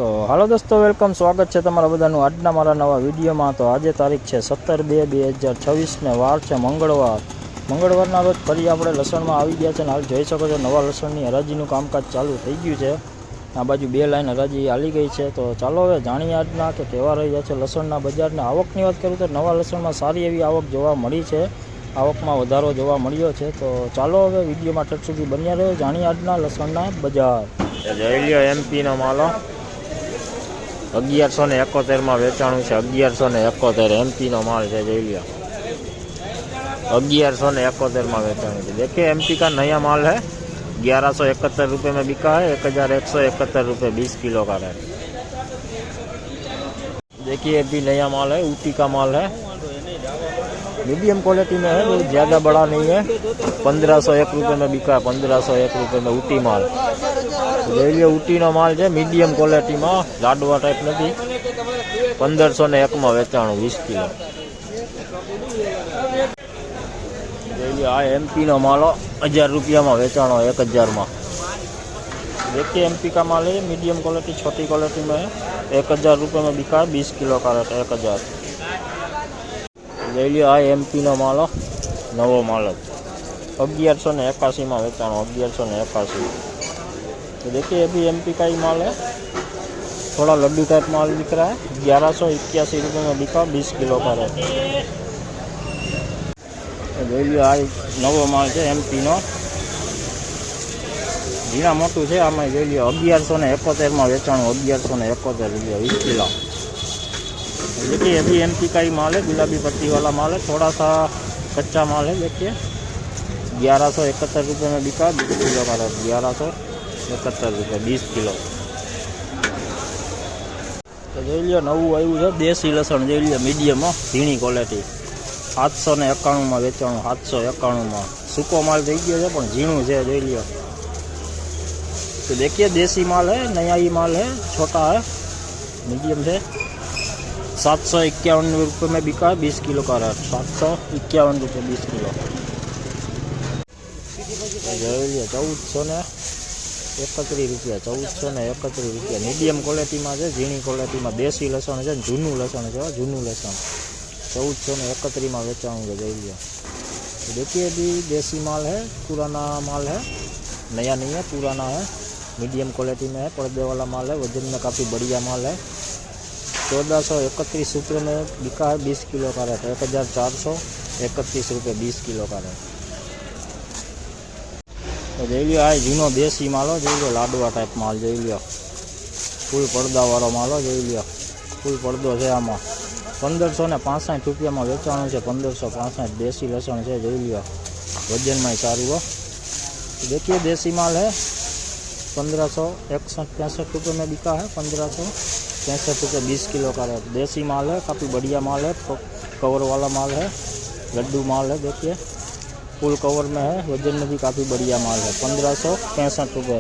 तो हेलो दोस्तों, वेलकम, स्वागत है तमारा बधानु आजना मारा नवा विडियो में। तो आज तारीख है 17/2/2026 ने वार है मंगळवारना रोज फरी आपणे लसण में आई गया है। हाल जोई शको छो नवा लसणनी हराजीनुं कामकाज चालू थई गयुं छे। आ बाजू बे लाइन हराजी हाली गई है। तो चलो हवे जाणीए आजना के केवा रह्या छे लसणना बजार ने। आवकनी वात करूं तो नवा लसण में सारी एवी आवक जोवा मळी छे, आवक में वधारो जोवा मळ्यो छे। तो चलो हवे विडियो में ठक सुधी बन्या रहो, जाणीए आजना लसणना बजार। जोई ल्यो एमपी नो मालो 1171 में वेचाणु है। 1171 एमपी नो माल है। जोई लो 1171 में वेचाणु है। देखिए एमपी का नया माल है। 1171 रुपये में बिका है। 1171 रुपये 20 किलो का है। देखिए ये भी नया माल है, ऊटी का माल है, मीडियम क्वालिटी में है, बहुत ज़्यादा बड़ा नहीं है। 1501 रुपये में बिका है। 1501 रुपये में ऊटी माल। ले लीजिए ऊटी नो माल है, मीडियम क्वालिटी में, लाडवा टाइप नहीं। 1501 में वेचाणु 20 किलो। ले लीजिए आ एमपी नो माल 1000 रुपया में वेचाणु 1000 में। देखिए एमपी का माल है, मीडियम क्वालिटी, छोटी क्वालिटी में है। 1000 रुपये में बिका है। 20 किलो का रेट 1000। ले लियो आ एमपी नो माल, नवो माल 1181 में वेचाणु 1181। तो देखिए ये भी एमपी का ही माल है, थोड़ा लड्डू टाइप माल दिख रहा है। 1181 रुपये में बिका, 20 किलो का रेट। तो ले लियो आ नवो माल है एमपी नो, झीणा मोटू है। आम ले लियो 1171 में वेचाणु 1171 रुपया 20 किलो। देखिए ये भी एमपी का ही माल है, गुलाबी पत्ती वाला माल है, थोड़ा सा कच्चा माल है। देखिए 1171 रुपये में बिका, 20 किलो का रेट 1171 रुपये 20 किलो। तो जोई लो नवुं आव्युं छे देसी लसण। जोई लो मीडियम झीणी क्वॉलिटी 791 में वेचाणु 791 में। सूको माल थई गयो छे पण झीणुं छे। जोई लो। तो देखिए देसी माल है, नया ही माल है, छोटा है, मीडियम है। 751 रुपये में बिका है, 20 किलो का रेट 751 रुपये 20 किलो। 1431 रुपया 1431 रुपया मीडियम क्वॉलिटी में है, झीणी क्वॉलिटी में देसी लसण है, जूनू लसण है, जूनू लसण 1431 में वेचाणु है। जोई लियो। तो देखिए भी देसी माल है, पुराना माल है, नया नहीं है, पुराना है, मीडियम क्वालिटी में है, पर्दे वाला माल है, वजन में काफ़ी बढ़िया माल है। 1431 रुपये में बिका है, 20 किलो का रेट 1431 रुपये 20 किलो का रेट। तो जोई लियो आ जूनो देसी मालो, जोई लो लाडवा टाइप माल, जोई लियो फूल पर्दा वाळो मालो, जोई लियो फूल पर्दो है। आमा 1565 रुपया में वेचाणु है। 1565 देसी लसण है। जोई लियो वजन में सारू हो। देखिए देसी माल है, 1561-65 रुपये में बिका है। 1565 रुपये 20 किलो का रेट। देसी माल है, काफ़ी बढ़िया माल है, कवर वाला माल है, लड्डू माल है। देखिए फुल कवर में है, वजन में भी काफ़ी बढ़िया माल है। 1565 रुपये